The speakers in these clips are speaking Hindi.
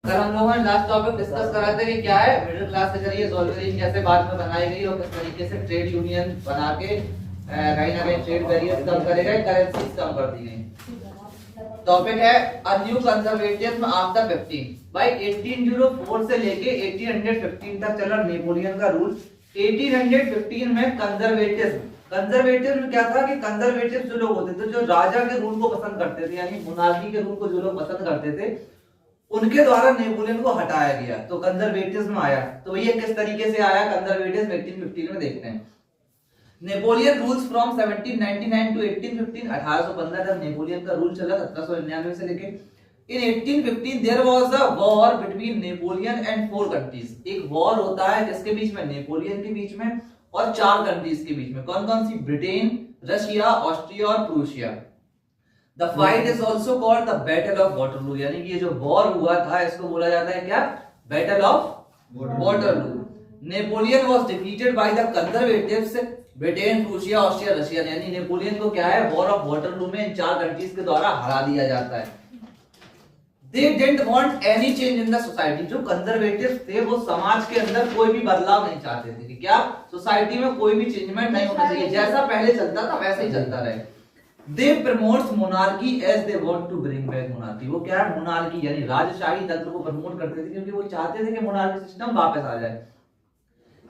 कल हम लोगों ने लास्ट टॉपिक डिस्कस करा था कि क्या है मिडिल क्लास के जरिए सॉल्वेरियन कैसे बाद में बनाई गई और किस तरीके से ट्रेड यूनियन बना के कहीं ना कहीं ट्रेड बैरियर्स कम करे गए, करेंसीज कम कर दी गई। टॉपिक है अ न्यू कंजर्वेटिज्म आफ्टर 15। भाई 1804 से लेके 1815 तक चला नेपोलियन का रूल। 1815 में कंजर्वेटिज्म क्या था कि कंजर्वेटिव जो लोग होते थे, जो राजा के रूल को पसंद करते थे, यानी मोनार्की के रूल को जो लोग पसंद करते थे, उनके द्वारा नेपोलियन को हटाया गया तो कंजर्वेटिज्म आया। तो ये किस तरीके से आया कंजर्वेटिज्म 1815 में देखते हैं। Napoleon rules from 1799 to 1815। 1815 तक नेपोलियन का रूल चला, 1799 से लेके। In 1815 there was a war between Napoleon and 4 countries. एक वॉर होता है जिसके बीच में, नेपोलियन के बीच में और 4 कंट्रीज के बीच में। कौन कौन सी? ब्रिटेन, रशिया, ऑस्ट्रिया और Prussia. The fight is also called the Battle of Waterloo, यानी कि ये जो वॉर हुआ था इसको बोला जाता है क्या? Battle of Waterloo. Napoleon was defeated by the conservatives, Britain, Prussia, Austria, Russia. यानी नेपोलियन को क्या है, वॉर ऑफ वाटरलू में इन 4 कंट्रीज के द्वारा हरा दिया जाता है। They didn't want any change in the society. जो कंजर्वेटिव थे वो समाज के अंदर कोई भी बदलाव नहीं चाहते थे कि क्या सोसाइटी में कोई भी चेंजमेंट नहीं होना चाहिए, जैसा पहले चलता था वैसे ही चलता रहे। They promotes monarchy as they want to bring back monarchy. वो क्या है, मोनार्की यानी राजशाही तंत्र को प्रमोट करते थे क्योंकि वो चाहते थे कि मोनार्की सिस्टम वापस आ जाए।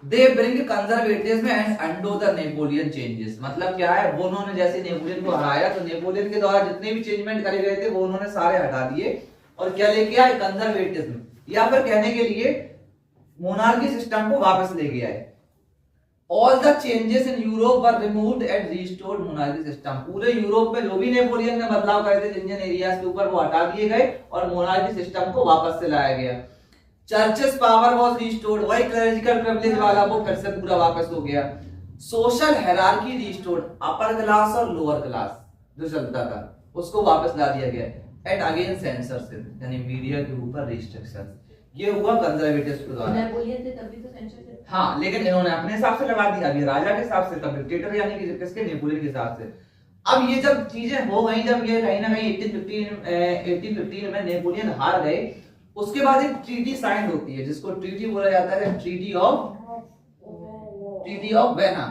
They bring conservatism and undo the Napoleon changes. मतलब क्या है, वो उन्होंने जैसे नेपोलियन को हराया तो नेपोलियन के द्वारा जितने भी चेंजमेंट करे गए थे वो उन्होंने सारे हटा दिए और क्या लेके आए, कंजर्वेटिज्म, या फिर कहने के लिए मोनार्की सिस्टम को वापस ले गया है। All the changes in Europe were removed and restored monarchy system. पूरे यूरोप में जो भी नेपोलियन ने बदलाव करे थे जिन एरियाज के ऊपर, वो हटा दिए गए और मोनार्की सिस्टम को वापस से लाया गया। चर्चेस पावर वाज रिस्टोर्ड, वही क्लरिकल प्रिविलेज वाला वो फिर से पूरा वापस हो गया। Social hierarchy restored, upper class और लोअर क्लास जो चलता था उसको वापस ला दिया गया। एंड अगेन सेंसरशिप, यानी मीडिया के ऊपर रिस्ट्रिक्शंस। ये हुआ कंजर्वेटिव्स के द्वारा। नेपोलियन थे तभी तो सेंसरशिप। हाँ, लेकिन इन्होंने अपने हिसाब से लगा दिया, अभी राजा के हिसाब से, तब डिक्टेटर यानी कि किसके, नेपोलियन के हिसाब से। अब ये जब चीजें हो गई, जब ये कहीं ना कहीं 1815 में नेपोलियन हार गए, उसके बाद एक ट्रीटी साइन होती है जिसको ट्रीटी बोला जाता है, ट्रीटी ऑफ वेना,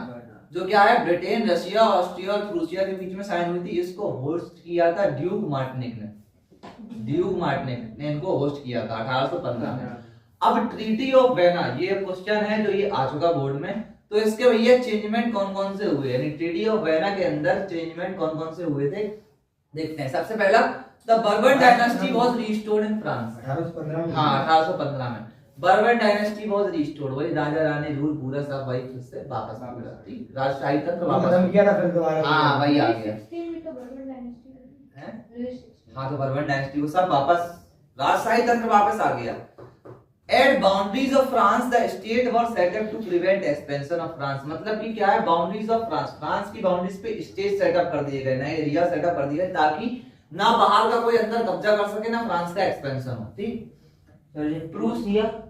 जो क्या है ब्रिटेन, रशिया, ऑस्ट्रिया और प्रूशिया के बीच में साइन हुई थी। इसको होस्ट किया था ड्यूक मार्टिनिक ने इनको होस्ट किया था 1815 में। अब ट्रीटी ऑफ वेना, ये क्वेश्चन है जो ये आ चुका बोर्ड में, तो इसके भैया चेंजमेंट कौन कौन से हुए, यानी ट्रीटी ऑफ वेना के अंदर चेंजमेंट कौन कौन से हुए थे देखते हैं। सबसे पहला, the bourbon dynasty was restored in France. 1815 में। हाँ, 1815 में बर्बन डायनेस्टी वाज रिस्टोर्ड, वही राजा रानी रूल पूरा सब वही फिर से वापस आ गया, राजशाही तंत्र वापस किया था फिर दोबारा। हाँ, वही आ गया। 16 में तो बर्बन डायनेस्टी है। हाँ, तो बर्बन डायनेस्टी वो सब वापस, राजशाही तंत्र वापस आ गया। At boundaries of France, the state was set up to prevent expansion of France. मतलब कि क्या है, बाउंड्रीज ऑफ फ्रांस, फ्रांस की बाउंड्रीज पे स्टेट सेटअप कर दिए गए, नए एरिया सेटअप कर दिए गए ताकि ना बाहर का कोई अंदर कब्जा कर सके, ना फ्रांस का एक्सपेंशन हो। ठीक।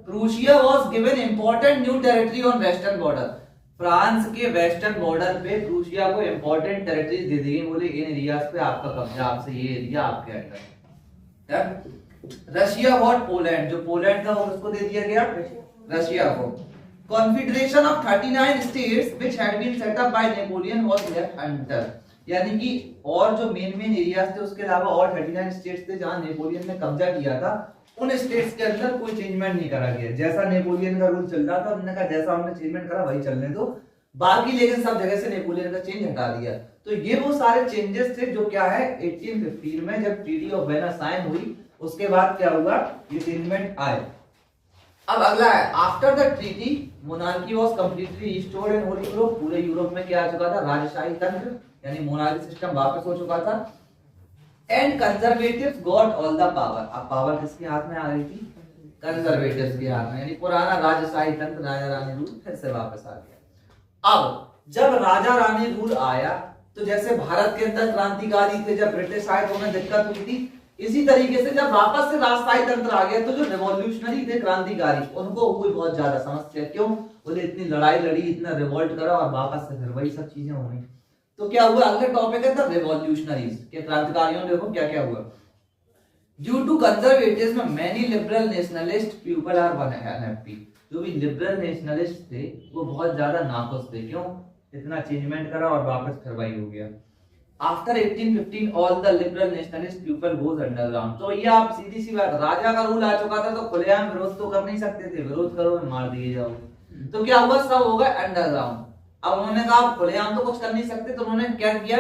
Prussia was given important new territory on western border. France के वेस्टर्न बॉर्डर पे प्रूशिया को इंपॉर्टेंट टेरिटरीज दे दी गई, बोले इन एरियाज पे आपका कब्जा, आपसे ये एरिया आपके अंडर। रशिया वॉट पोलैंड, जो पोलैंड था वो उसको दे दिया गया रशिया को। Confederation of 39 states which had been set up by Napoleon was left untouched, यानी कि और जो मेन एरियाज थे उसके अलावा और 39 स्टेट्स थे जहां नेपोलियन ने कब्जा किया था, उन स्टेट्स के अंदर कोई चेंजमेंट नहीं करा गया। जैसा नेपोलियन का रूल चल रहा था उन्होंने कहा जैसा हमने चेंजमेंट करा वही चलने दो, बाकी लेकिन सब जगह से नेपोलियन का चेंज हटा दिया। तो ये वो सारे चेंजेस थे जो क्या है 1815 में जब ट्रीटी ऑफ वेना साइन हुई, उसके बाद क्या हुआ, ये चेंजमेंट आए। अब अगला है, after the treaty monarchy was completely restored in whole Europe. पूरे यूरोप में क्या आ चुका था, राजशाही तंत्र यानी मोनार्की सिस्टम वापस हो चुका था। And conservatives got all the power. अब पावर किसके हाथ में आ गई थी, कंजर्वेटिव्स के हाथ में, यानी पुराना राजशाही तंत्र, राजा रानी रूल फिर से वापस आ गया। अब जब राजा रानी रूल आया तो जैसे भारत के अंदर क्रांतिकारी थे, जब ब्रिटिश आए तो उन्हें दिक्कत हुई थी, इसी तरीके से जब वापस से राजशाही तंत्र आ गया तो जो रिवॉल्यूशनरी थे, क्रांतिकारी, उनको हुई बहुत ज्यादा समस्या। क्यों, बोले इतनी लड़ाई लड़ी, इतना रिवोल्ट करा और वापस से फिर वही सब चीजें हो गई। तो क्या हुआ, अगले टॉपिक है द रिवॉल्यूशनरीज के क्रांतिकारियों ने, देखो क्या क्या हुआ। Due to conservatism many liberal nationalist people are unhappy. जो भी लिबरल नेशनलिस्ट थे वो बहुत ज्यादा नाखुश थे। क्यों? इतना चेंजमेंट करा और वापस फिर वही हो गया। After 1815 all the liberal nationalist people goes underground. तो ये आप सीधी सी बात, राजा का रूल आ चुका था तो खुलेआम विरोध तो कर नहीं सकते थे, विरोध करो मार दिए जाओ। तो क्या हुआ, सब हो गए अंडरग्राउंड। अब उन्होंने कहा खुलेआम तो कुछ कर नहीं सकते, तो उन्होंने क्या किया,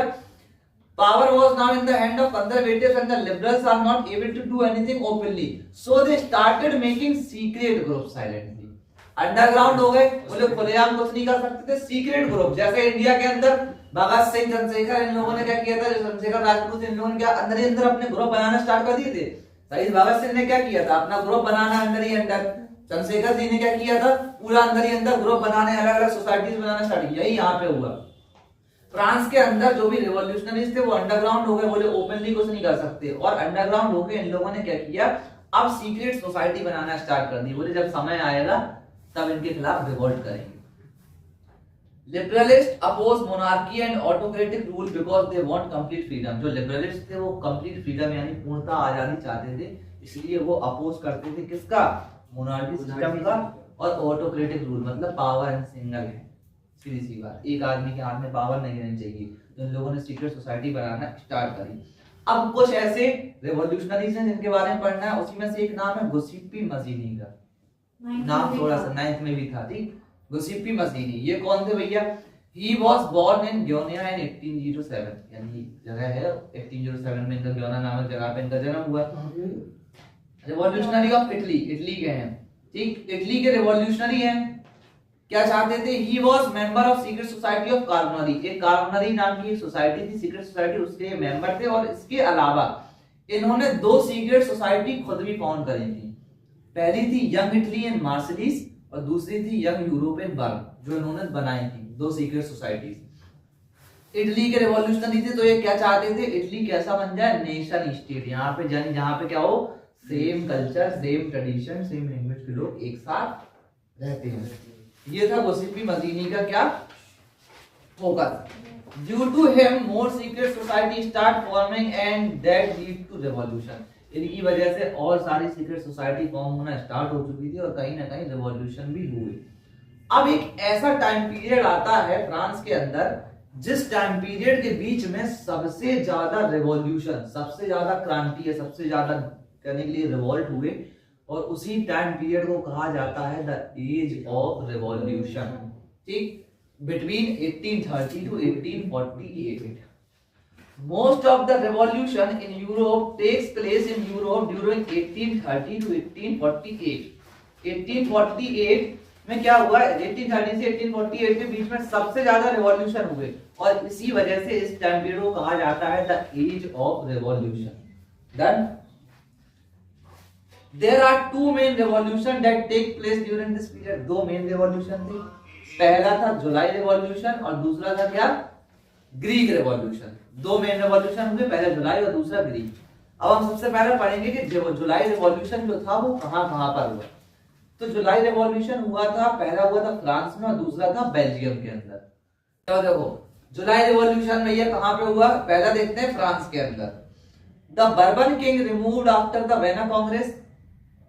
power was now in the hand of conservatives and the liberals are not able to do anything openly, so they started making secret groups silently। Underground हो गए, बोले खुलेआम कुछ नहीं कर सकते थे, सीक्रेट ग्रुप। जैसे इंडिया के अंदर भगत सिंह, चंद्रशेखर, इन लोगों ने क्या किया था, चंद्रशेखर राजपूत, इन लोगों ने क्या अंदर ही अंदर अपने ग्रुप बनाना स्टार्ट कर दिए थे। शहीद भगत सिंह ने क्या किया था, अपना ग्रुप बनाना अंदर ही अंदर। चंद्रशेखर जी ने क्या किया था, पूरा अंदर ही अंदर ग्रुप बनाने, अलग अलग सोसाइटीज बनाना स्टार्ट किया। यही यहाँ पे हुआ। फ्रांस के अंदर जो भी रिवॉल्यूशनरीज थे वो अंडरग्राउंड हो गए, बोले ओपनली कुछ नहीं कर सकते। और अंडरग्राउंड होके इन लोगों ने क्या किया, अब सीक्रेट सोसाइटी बनाना स्टार्ट कर दी। बोले जब समय आएगा तब इनके खिलाफ रिवोल्ट करेंगे। Liberalist oppose monarchy and autocratic rule because they want complete freedom. जो लिबरलिस्ट थे वो कंप्लीट फ्रीडम यानी पूर्णतः आजादी चाहते थे, इसलिए वो अपोज करते थे किसका, मोनार्की सिस्टम का। और ऑटोक्रेटिक रूल मतलब पावर एंड सिंगल है, सीधी सी बात, एक आदमी के हाथ में पावर नहीं रहनी चाहिए। तो इन लोगों ने सीक्रेट सोसाइटी बनाना स्टार्ट करी। अब कुछ ऐसे रिवॉल्यूशनरीज हैं जिनके बारे में पढ़ना है, उसी में से एक नाम है गुसिप्पी मजीनी का। नाम थोड़ा सा 9th में भी था, ठीक। गुसिप्पी मजीनी ये कौन थे भैया, ही वाज बोर्न इन ग्योनिया इन 1807, यानी जगह है 1807 में इनका ग्योना नामक जगह पे इनका जन्म हुआ। रिवॉल्यूशनरी ऑफ इटली, इटली के हैं, ठीक, इटली के रिवॉल्यूशनरी हैं। क्या चाहते थे, he was member of secret society of Carbonari. एक कार्बोनरी नाम की सोसाइटी थी, सीक्रेट सोसाइटी, उसके मेंबर थे। और इसके अलावा इन्होंने 2 सीक्रेट सोसाइटी खुद भी फाउंड करी थी। पहली थी यंग इटली एंड मार्सिलीज और दूसरी थी यंग यूरोप एंड बर्न, जो इन्होंने बनाई थी 2 सीक्रेट सोसाइटीज। इटली के रिवॉल्यूशनरी थे, तो ये क्या चाहते थे, इटली कैसा बन जाए, नेशन स्टेट। यहाँ पे जानी जहाँ पे क्या हो, same culture, same tradition, same language के लोग एक साथ रहते हैं। ये था गुसिप्पी मजीनी का क्या focus. Due to him more secret society start forming and that lead to revolution. इनकी वजह से और सारी सीक्रेट सोसाइटी फॉर्म होना स्टार्ट हो चुकी थी और कहीं ना कहीं रिवॉल्यूशन भी हुई। अब एक ऐसा टाइम पीरियड आता है फ्रांस के अंदर जिस टाइम पीरियड के बीच में सबसे ज्यादा रिवॉल्यूशन, सबसे ज्यादा क्रांति है, सबसे ज्यादा करने के लिए रिवॉल्ट हुए। और उसी टाइम पीरियड को कहा जाता है द एज ऑफ रिवॉल्यूशन, ठीक, between 1830 to 1848। Most of the revolution in Europe takes place in Europe during 1830 to 1848। 1848 में क्या हुआ, 1830 से 1848 के बीच में सबसे ज्यादा रिवॉल्यूशन हुए और इसी वजह से इस टाइम पीरियड को कहा जाता है the age of revolution. Done. There are 2 main revolution that take place during this period। 2 main revolution थे, पहला था जुलाई रिवॉल्यूशन और दूसरा था क्या, ग्रीक रिवॉल्यूशन। 2 मेन रिवॉल्यूशन हुए, पहला जुलाई और दूसरा ग्रीक। अब हम सबसे पहले पढ़ेंगे कि जुलाई रिवॉल्यूशन जो था वो कहां पर हुआ। तो जुलाई रिवॉल्यूशन हुआ था, पहला हुआ था फ्रांस में और दूसरा था बेल्जियम के अंदर। तो देखो जुलाई रिवॉल्यूशन में ये कहां पे हुआ, पहला देखते हैं फ्रांस के अंदर। The bourbon king removed after the vena Congress.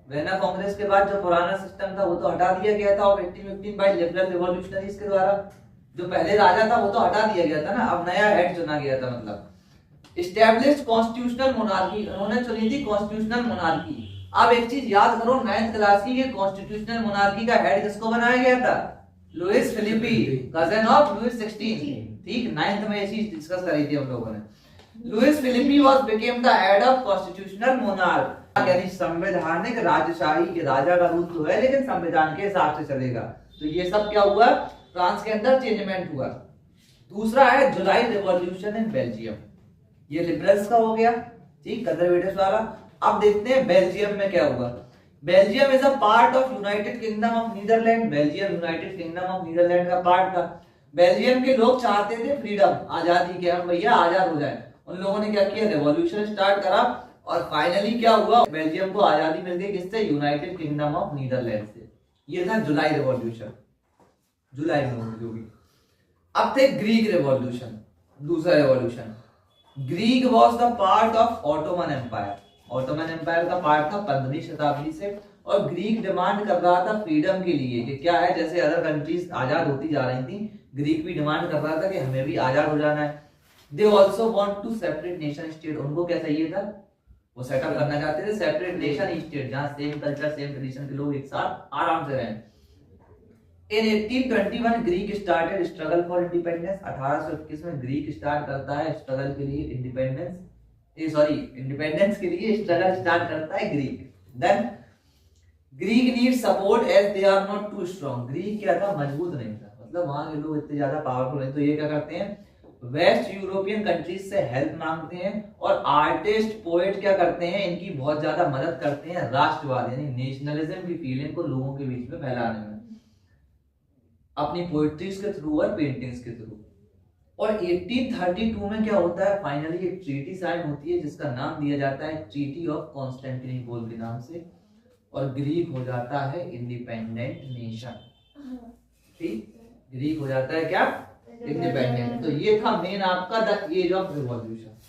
Vena Congress के बाद जो पुराना सिस्टम था वो तो हटा दिया गया था और 1815 बाय लिबरल रिवॉल्यूशनरीज के द्वारा। जो पहले राजा था वो तो हटा दिया गया था ना, अब नया हेड चुना गया था। मतलब एस्टैब्लिश्ड कॉन्स्टिट्यूशनल मोनार्की, उन्होंने चुनी थी कॉन्स्टिट्यूशनल मोनार्की। अब एक चीज याद करो, 9th क्लास की, कॉन्स्टिट्यूशनल मोनार्की का हेड किसको बनाया गया था, Louis Philippe, cousin of Louis 16, ठीक। 9th में ये चीज डिस्कस करी थी हम लोगों ने। Louis Philippe was became the head of constitutional monarch, यानी संवैधानिक राजशाही के राजा का रूल तो है लेकिन संविधान के हिसाब से चलेगा। तो ये सब क्या हुआ, फ्रांस के अंदर चेंजमेंट हुआ। दूसरा है जुलाई रिवॉल्यूशन इन बेल्जियम, ये लिबरल्स का हो गया, ठीक, कंजर्वेटिव्स वाला। अब देखते हैं बेल्जियम में क्या हुआ। Belgium is a part of United Kingdom of Netherland. Belgium United Kingdom of Netherland का पार्ट था। बेल्जियम के लोग चाहते थे फ्रीडम, आजादी के, हम भैया आजाद हो जाए। उन लोगों ने क्या किया, रिवॉल्यूशन स्टार्ट करा और फाइनली क्या हुआ, बेल्जियम को आजादी मिल गई किससे, यूनाइटेड किंगडम ऑफ नीदरलैंड से। ये था जुलाई रिवॉल्यूशन, जुलाई में जो भी। अब थे ग्रीक रिवॉल्यूशन, दूसरा revolution. Greek was the part of Ottoman Empire. Ottoman Empire का पार्ट था 15वीं शताब्दी से। और ग्रीक डिमांड कर रहा था फ्रीडम के लिए कि क्या है, जैसे अदर कंट्रीज आजाद होती जा रही थी, ग्रीक भी डिमांड कर रहा था कि हमें भी आजाद हो जाना है। They also want to separate nation state, उनको क्या चाहिए था, वो सेटअप करना चाहते थे सेपरेट नेशन स्टेट, जहां सेम कल्चर सेम ट्रेडिशन के लोग एक साथ आराम से रहें। In 1821 Greek started struggle for independence, 1821 में ग्रीक स्टार्ट करता है स्ट्रगल के लिए इंडिपेंडेंस के लिए स्ट्रगल स्टार्ट करता है Greek. Then Greek need support as they are not too strong, Greek क्या था, मजबूत नहीं था, मतलब वहां के लोग इतने ज्यादा पावरफुल नहीं, तो ये क्या करते हैं, वेस्ट यूरोपियन कंट्रीज से हेल्प मांगते हैं और आर्टिस्ट पोएट क्या करते हैं, इनकी बहुत ज्यादा मदद करते हैं राष्ट्रवाद यानी नेशनलिज्म की फीलिंग को लोगों के बीच में फैलाने में, अपनी पोएट्रीज के थ्रू और पेंटिंग्स के थ्रू। और 1832 में क्या होता है, फाइनली एक ट्रीटी साइन होती है जिसका नाम दिया जाता है ट्रीटी ऑफ कॉन्स्टेंटिनोपल के नाम से, और ग्रीक हो जाता है इंडिपेंडेंट नेशन। ठीक, ग्रीक हो जाता है क्या, इंडिपेंडेंट। तो ये था मेन आपका द एज ऑफ रिवॉल्यूशन।